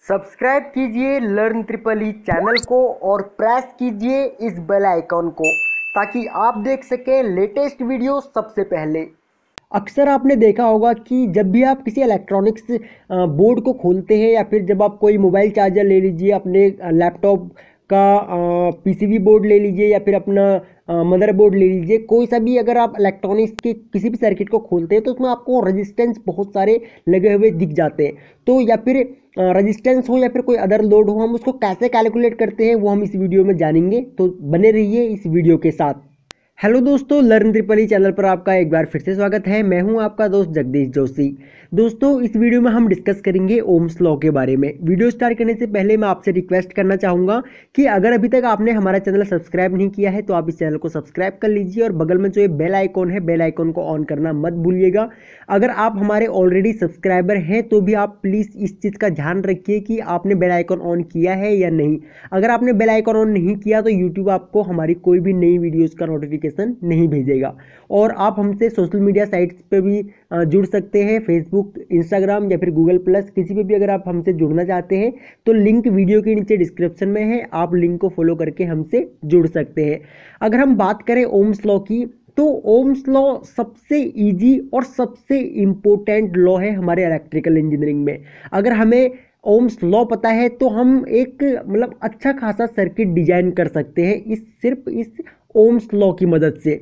Subscribe कीजिए learn triple E channel को और प्रेस कीजिए इस बेल आइकॉन को ताकि आप देख सकें लेटेस्ट वीडियो सबसे पहले। अक्सर आपने देखा होगा कि जब भी आप किसी इलेक्ट्रॉनिक्स बोर्ड को खोलते हैं या फिर जब आप कोई मोबाइल चार्जर ले लीजिए, अपने लैपटॉप का पीसीबी बोर्ड ले लीजिए या फिर अपना मदरबोर्ड ले लीजिए, कोई सा भी अगर आप इलेक्ट्रॉनिक्स के किसी भी सर्किट को खोलते हैं तो उसमें आपको रेजिस्टेंस बहुत सारे लगे हुए दिख जाते हैं। तो या फिर रेजिस्टेंस हो या फिर कोई अदर लोड हो, हम उसको कैसे कैलकुलेट करते हैं वो हम इस वीडियो में जानेंगे, तो बने रहिए इस वीडियो के साथ। हेलो दोस्तों, लर्न ट्रिपल ई चैनल पर आपका एक बार फिर से स्वागत है। मैं हूं आपका दोस्त जगदीश जोशी। दोस्तों, इस वीडियो में हम डिस्कस करेंगे ओम्स लॉ के बारे में। वीडियो स्टार्ट करने से पहले मैं आपसे रिक्वेस्ट करना चाहूँगा कि अगर अभी तक आपने हमारा चैनल सब्सक्राइब नहीं किया है तो आप इस चैनल को सब्सक्राइब कर लीजिए और बगल में जो ये बेल आइकॉन है, बेल आइकॉन को ऑन करना मत भूलिएगा। अगर आप हमारे ऑलरेडी सब्सक्राइबर हैं तो भी आप प्लीज़ इस चीज़ का ध्यान रखिए कि आपने बेल आइकॉन ऑन किया है या नहीं। अगर आपने बेल आइकॉन ऑन नहीं किया तो यूट्यूब आपको हमारी कोई भी नई वीडियोज़ का नोटिफिकेशन नहीं भेजेगा। और आप हमसे सोशल मीडिया साइट्स पे भी जुड़ सकते हैं, फेसबुक, इंस्टाग्राम या फिर गूगल प्लस, किसी पे भी अगर आप हमसे जुड़ना चाहते हैं तो लिंक वीडियो के नीचे डिस्क्रिप्शन में है, आप लिंक को फॉलो करके हमसे जुड़ सकते हैं। अगर हम बात करें ओम्स लॉ की, तो ओम्स लॉ सबसे इजी और सबसे इम्पोर्टेंट लॉ है हमारे इलेक्ट्रिकल इंजीनियरिंग में। अगर हमें ओम्स लॉ पता है तो हम एक अच्छा खासा सर्किट डिजाइन कर सकते हैं सिर्फ इस ओम्स लॉ की मदद से।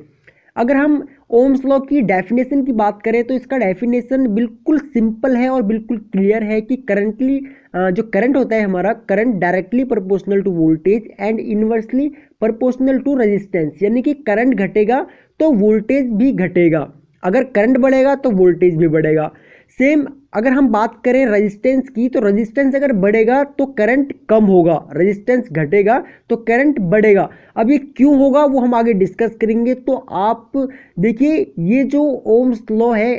अगर हम ओम्स लॉ की डेफिनेशन की बात करें तो इसका डेफिनेशन बिल्कुल सिंपल है और बिल्कुल क्लियर है कि करंटली जो करंट होता है हमारा, current directly proportional to voltage and inversely proportional to resistance, यानी कि करंट घटेगा तो वोल्टेज भी घटेगा, अगर करंट बढ़ेगा तो वोल्टेज भी बढ़ेगा। सेम अगर हम बात करें रेजिस्टेंस की, तो रेजिस्टेंस अगर बढ़ेगा तो करंट कम होगा, रेजिस्टेंस घटेगा तो करंट बढ़ेगा। अब ये क्यों होगा वो हम आगे डिस्कस करेंगे। तो आप देखिए, ये जो ओम्स लॉ है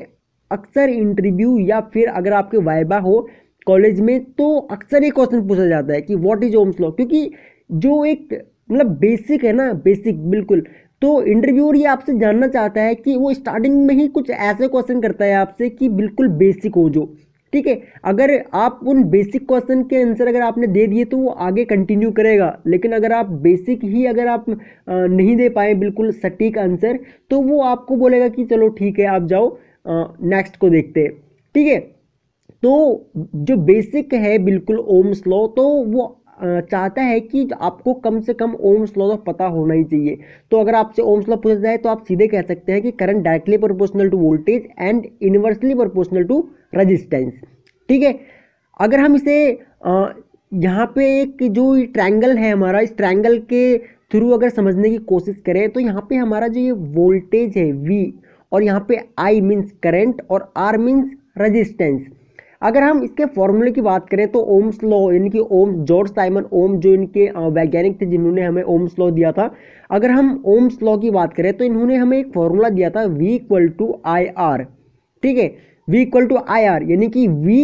अक्सर इंटरव्यू या फिर अगर आपके वाइवा हो कॉलेज में तो अक्सर ये क्वेश्चन पूछा जाता है कि व्हाट इज ओम्स लॉ, क्योंकि जो एक बेसिक है ना, बेसिक बिल्कुल, तो इंटरव्यूअर ये आपसे जानना चाहता है कि वो स्टार्टिंग में ही कुछ ऐसे क्वेश्चन करता है आपसे कि बिल्कुल बेसिक हो जो, ठीक है। अगर आप उन बेसिक क्वेश्चन के आंसर अगर आपने दे दिए तो वो आगे कंटिन्यू करेगा, लेकिन अगर आप बेसिक ही अगर आप नहीं दे पाए बिल्कुल सटीक आंसर, तो वो आपको बोलेगा कि चलो ठीक है आप जाओ, नेक्स्ट को देखते हैं, ठीक है। तो जो बेसिक है बिल्कुल ओम्स लॉ, तो वो चाहता है कि आपको कम से कम ओम्स लॉ तो पता होना ही चाहिए। तो अगर आपसे ओम्स लॉ पूछा जाए तो आप सीधे कह सकते हैं कि current directly proportional to voltage and inversely proportional to resistance, ठीक है। अगर हम इसे यहाँ पे एक जो ट्रायंगल है हमारा, इस ट्रायंगल के थ्रू अगर समझने की कोशिश करें तो यहाँ पे हमारा जो ये वोल्टेज है V, और यहाँ पे I मीन्स करंट और R मीन्स रेजिस्टेंस। अगर हम इसके फॉर्मूले की बात करें तो ओम्स लॉ, यानी कि ओम्स, जॉर्ज साइमन ओम जो इनके वैज्ञानिक थे जिन्होंने हमें ओम्स लॉ दिया था, अगर हम ओम्स लॉ की बात करें तो इन्होंने हमें एक फॉर्मूला दिया था V equal to I R, ठीक है। V equal to I R, यानी कि V,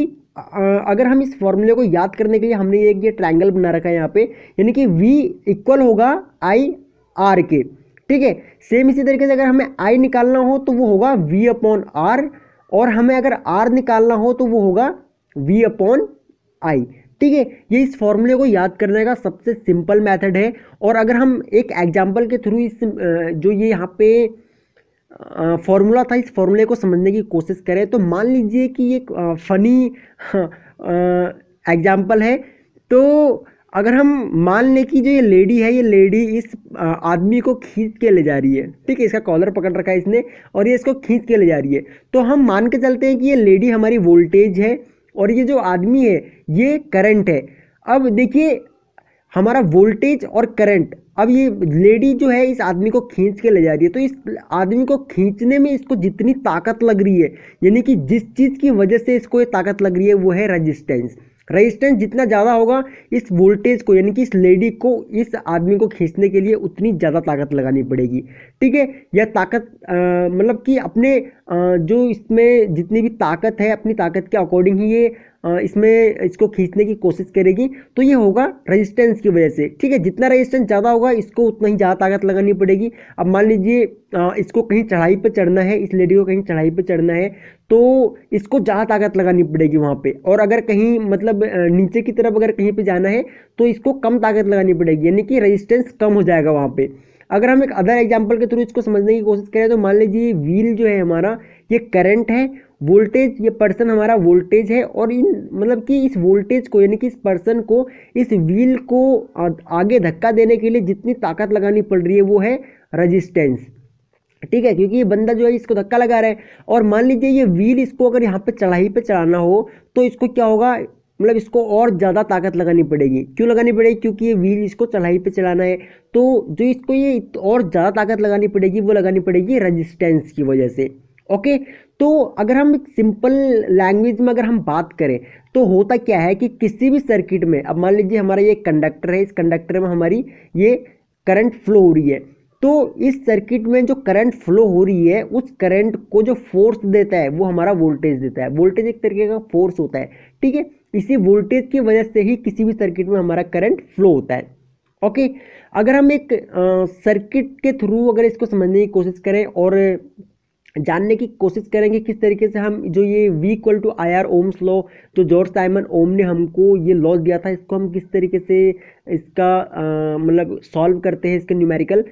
अगर हम इस फॉर्मूले को याद करने के लिए हमने ये ट्रायंगल बना रखा है यहाँ पे, यानी कि V इक्वल होगा आई आर के, ठीक है। सेम इसी तरीके से अगर हमें I निकालना हो तो वो होगा V अपॉन आर, और हमें अगर R निकालना हो तो वो होगा V अपॉन आई, ठीक है। ये इस फॉर्मूले को याद करने का सबसे सिंपल मेथड है। और अगर हम एक एग्जांपल के थ्रू इस जो ये यहाँ पे फॉर्मूला था, इस फॉर्मूले को समझने की कोशिश करें तो मान लीजिए कि ये फनी एग्जांपल है। तो अगर हम मान लें कि जो ये लेडी है, ये लेडी इस आदमी को खींच के ले जा रही है, ठीक है, इसका कॉलर पकड़ रखा है इसने और ये इसको खींच के ले जा रही है, तो हम मान के चलते हैं कि ये लेडी हमारी वोल्टेज है और ये जो आदमी है ये करंट है। अब देखिए हमारा वोल्टेज और करंट, अब ये लेडी जो है इस आदमी को खींच के ले जा रही है, तो इस आदमी को खींचने में इसको जितनी ताकत लग रही है, यानी कि जिस चीज़ की वजह से इसको ये ताकत लग रही है वो है रेजिस्टेंस। रेजिस्टेंस जितना ज़्यादा होगा इस वोल्टेज को, यानी कि इस लेडी को, इस आदमी को खींचने के लिए उतनी ज़्यादा ताकत लगानी पड़ेगी, ठीक है। यह ताकत कि अपने जो इसमें जितनी भी ताकत है, अपनी ताकत के अकॉर्डिंग ही ये इसमें इसको खींचने की कोशिश करेगी, तो ये होगा रेजिस्टेंस की वजह से। ठीक है, जितना रेजिस्टेंस ज़्यादा होगा इसको उतना ही ज़्यादा ताकत लगानी पड़ेगी। अब मान लीजिए इसको कहीं चढ़ाई पे चढ़ना है, इस लेडी को कहीं चढ़ाई पे चढ़ना है, तो इसको ज़्यादा ताकत लगानी पड़ेगी वहाँ पे। और अगर कहीं मतलब नीचे की तरफ अगर कहीं पे जाना है तो इसको कम ताकत लगानी पड़ेगी, यानी कि रेजिस्टेंस कम हो जाएगा वहाँ पे। अगर हम एक अदर एग्जांपल के थ्रू इसको समझने की कोशिश करें तो मान लीजिए व्हील जो है हमारा, ये करंट है, वोल्टेज, ये पर्सन हमारा वोल्टेज है, और इन मतलब कि इस वोल्टेज को यानी कि इस पर्सन को इस व्हील को आगे धक्का देने के लिए जितनी ताकत लगानी पड़ रही है वो है रजिस्टेंस। ठीक है, क्योंकि ये बंदा जो है इसको धक्का लगा रहा है। और मान लीजिए ये व्हील इसको अगर यहाँ पे चढ़ाई पे चढ़ाना हो तो इसको क्या होगा, मतलब इसको और ज़्यादा ताकत लगानी पड़ेगी। क्यों लगानी पड़ेगी, क्योंकि ये व्हील इसको चढ़ाई पे चलाना है, तो जो इसको ये और ज़्यादा ताकत लगानी पड़ेगी वो लगानी पड़ेगी रजिस्टेंस की वजह से। ओके, तो अगर हम एक सिंपल लैंग्वेज में अगर हम बात करें तो होता क्या है कि किसी भी सर्किट में, अब मान लीजिए हमारा ये कंडक्टर है, इस कंडक्टर में हमारी ये करंट फ्लो हो रही है, तो इस सर्किट में जो करंट फ्लो हो रही है उस करंट को जो फोर्स देता है वो हमारा वोल्टेज देता है। वोल्टेज एक तरीके का फोर्स होता है। ठीक है, इसी वोल्टेज की वजह से ही किसी भी सर्किट में हमारा करंट फ्लो होता है। ओके, अगर हम एक सर्किट के थ्रू अगर इसको समझने की कोशिश करें और जानने की कोशिश करेंगे किस तरीके से हम जो ये V equal to I R Ohm's law, जो जॉर्ज साइमन ओम ने हमको ये लॉ दिया था, इसको हम किस तरीके से इसका मतलब सॉल्व करते हैं इसके न्यूमेरिकल,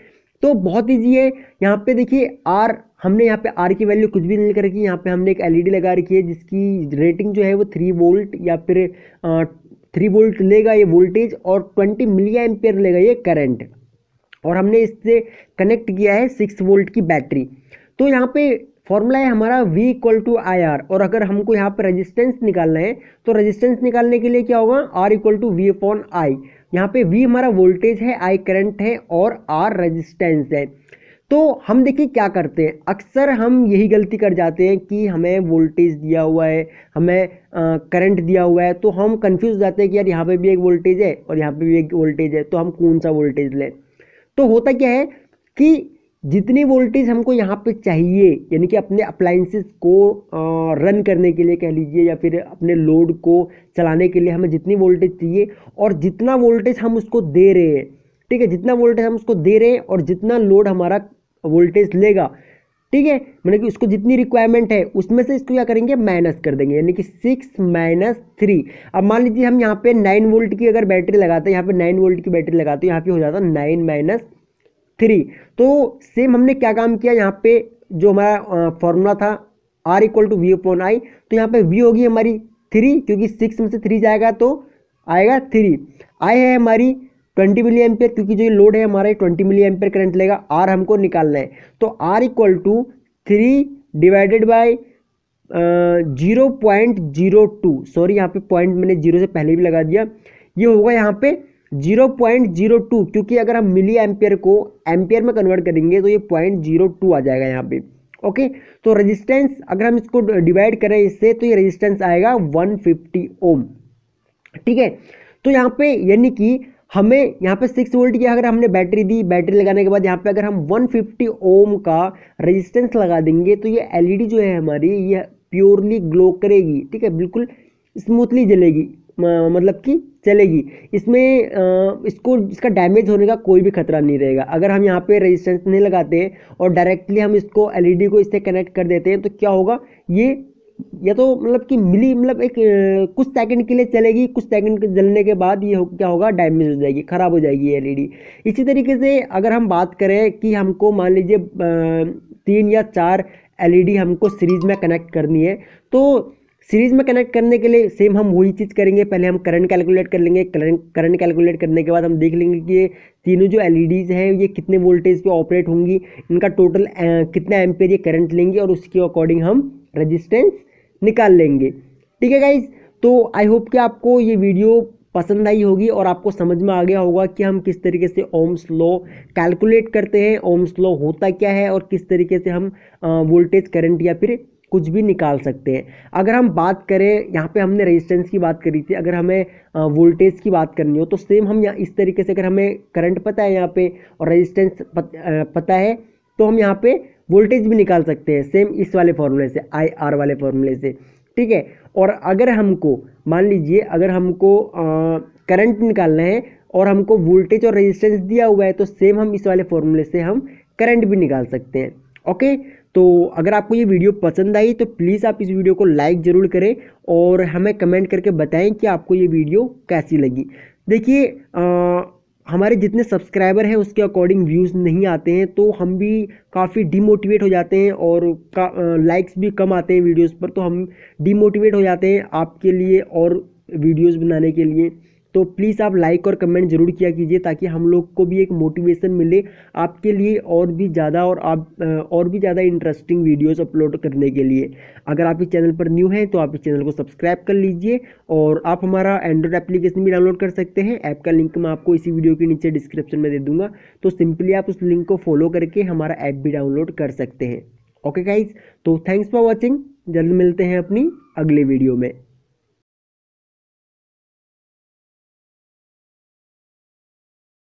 तो बहुत ईजी है। यहाँ पे देखिए R, हमने यहाँ पे R की वैल्यू कुछ भी नहीं कर रखी, यहाँ पे हमने एक LED लगा रखी है जिसकी रेटिंग जो है वो 3 वोल्ट या फिर 3 वोल्ट लेगा ये वोल्टेज, और 20 मिली एम्पियर लेगा ये करंट, और हमने इससे कनेक्ट किया है 6 वोल्ट की बैटरी। तो यहाँ पे फॉर्मूला है हमारा V equal to I R, और अगर हमको यहाँ पे रेजिस्टेंस निकालना है तो रेजिस्टेंस निकालने के लिए क्या होगा, R equal to V upon I. यहाँ पे V हमारा वोल्टेज है, I करंट है, और R रेजिस्टेंस है। तो हम देखिए क्या करते हैं, अक्सर हम यही गलती कर जाते हैं कि हमें वोल्टेज दिया हुआ है, हमें करंट दिया हुआ है, तो हम कंफ्यूज हो जाते हैं कि यार यहाँ पे भी एक वोल्टेज है और यहाँ पे भी एक वोल्टेज है, तो हम कौन सा वोल्टेज लें। तो होता क्या है कि जितनी वोल्टेज हमको यहाँ पे चाहिए, यानी कि अपने अप्लाइंसेस को रन करने के लिए कह लीजिए, या फिर अपने लोड को चलाने के लिए हमें जितनी वोल्टेज चाहिए और जितना वोल्टेज हम उसको दे रहे हैं, ठीक है, जितना वोल्टेज हम उसको दे रहे हैं और जितना लोड हमारा वोल्टेज लेगा, ठीक है, मतलब कि उसको जितनी रिक्वायरमेंट है उसमें से इसको क्या करेंगे, माइनस कर देंगे, यानी कि 6 माइनस 3। अब मान लीजिए हम यहाँ पे 9 वोल्ट की अगर बैटरी लगाते हैं, यहाँ पे 9 वोल्ट की बैटरी लगाते हैं, यहाँ पे हो जाता 9 माइनस 3। तो सेम हमने क्या काम किया, यहाँ पे जो हमारा फॉर्मूला था R equal to V upon I, तो यहाँ पे V होगी हमारी 3, क्योंकि 6 में से 3 जाएगा तो आएगा 3। I है हमारी 20 मिली एम्पियर, क्योंकि जो ये लोड है हमारा 20 मिली एम्पियर करंट लेगा। R हमको निकालना है, तो R equal to 3 divided by 0.02, sorry यहाँ पे पॉइंट मैंने 0 से पहले भी लगा दिया, ये होगा यहाँ पे 0.02, क्योंकि अगर हम मिली एम्पियर को एम्पियर में कन्वर्ट करेंगे तो ये 0.02 आ जाएगा यहाँ पे। ओके, तो रेजिस्टेंस अगर हम इसको डिवाइड करें इससे तो ये रेजिस्टेंस आएगा 150 ओम। ठीक है, तो यहाँ पे यानी कि हमें यहाँ पे 6 वोल्ट की अगर हमने बैटरी दी, बैटरी लगाने के बाद यहाँ पे अगर हम 150 ओम का रेजिस्टेंस लगा देंगे तो ये एलईडी जो है हमारी ये प्योरली ग्लो करेगी। ठीक है, बिल्कुल स्मूथली जलेगी, मतलब कि चलेगी, इसमें इसको इसका डैमेज होने का कोई भी खतरा नहीं रहेगा। अगर हम यहाँ पे रेजिस्टेंस नहीं लगाते और डायरेक्टली हम इसको एलईडी को इससे कनेक्ट कर देते हैं तो क्या होगा, ये या तो मतलब कि मिली मतलब एक कुछ सेकंड के लिए चलेगी, कुछ सेकंड जलने के बाद ये क्या होगा, डैमेज हो जाएगी, ख़राब हो जाएगी एलईडी। इसी तरीके से अगर हम बात करें कि हमको मान लीजिए 3 या 4 एलईडी हमको सीरीज में कनेक्ट करनी है, तो सीरीज में कनेक्ट करने के लिए सेम हम वही चीज़ करेंगे, पहले हम करंट कैलकुलेट कर लेंगे। करंट कैलकुलेट करने के बाद हम देख लेंगे कि ये तीनों जो एलईडीज़ हैं ये कितने वोल्टेज पे ऑपरेट होंगी, इनका टोटल कितना एम्पेयर ये करंट लेंगे, और उसके अकॉर्डिंग हम रेजिस्टेंस निकाल लेंगे। ठीक है गाइज, तो आई होप कि आपको ये वीडियो पसंद आई होगी और आपको समझ में आ गया होगा कि हम किस तरीके से ओम्स लॉ कैलकुलेट करते हैं, ओम्स लॉ होता क्या है, और किस तरीके से हम वोल्टेज करंट या फिर कुछ भी निकाल सकते हैं। अगर हम बात करें, यहाँ पे हमने रेजिस्टेंस की बात करी थी, अगर हमें वोल्टेज की बात करनी हो तो सेम हम यहाँ इस तरीके से, अगर हमें करंट पता है यहाँ पे और रेजिस्टेंस पता है तो हम यहाँ पे वोल्टेज भी निकाल सकते हैं, सेम इस वाले फॉर्मूले से, आई आर वाले फॉर्मूले से। ठीक है। और अगर हमको मान लीजिए अगर हमको करंट निकालना है और हमको वोल्टेज और रेजिस्टेंस दिया हुआ है, तो सेम हम इस वाले फॉर्मूले से हम करंट भी निकाल सकते हैं। ओके, तो अगर आपको ये वीडियो पसंद आई तो प्लीज़ आप इस वीडियो को लाइक ज़रूर करें और हमें कमेंट करके बताएं कि आपको ये वीडियो कैसी लगी। देखिए हमारे जितने सब्सक्राइबर हैं उसके अकॉर्डिंग व्यूज़ नहीं आते हैं, तो हम भी काफ़ी डिमोटिवेट हो जाते हैं और लाइक्स भी कम आते हैं वीडियोस पर, तो हम डिमोटिवेट हो जाते हैं आपके लिए और वीडियोस बनाने के लिए। तो प्लीज़ आप लाइक और कमेंट ज़रूर किया कीजिए ताकि हम लोग को भी एक मोटिवेशन मिले आपके लिए और भी ज़्यादा और भी ज़्यादा इंटरेस्टिंग वीडियोस अपलोड करने के लिए। अगर आप इस चैनल पर न्यू हैं तो आप इस चैनल को सब्सक्राइब कर लीजिए और आप हमारा एंड्रॉयड एप्लीकेशन भी डाउनलोड कर सकते हैं। ऐप का लिंक मैं आपको इसी वीडियो के नीचे डिस्क्रिप्शन में दे दूंगा, तो सिंपली आप उस लिंक को फॉलो करके हमारा ऐप भी डाउनलोड कर सकते हैं। ओके गाइज, तो थैंक्स फॉर वॉचिंग। जल्द मिलते हैं अपनी अगले वीडियो में।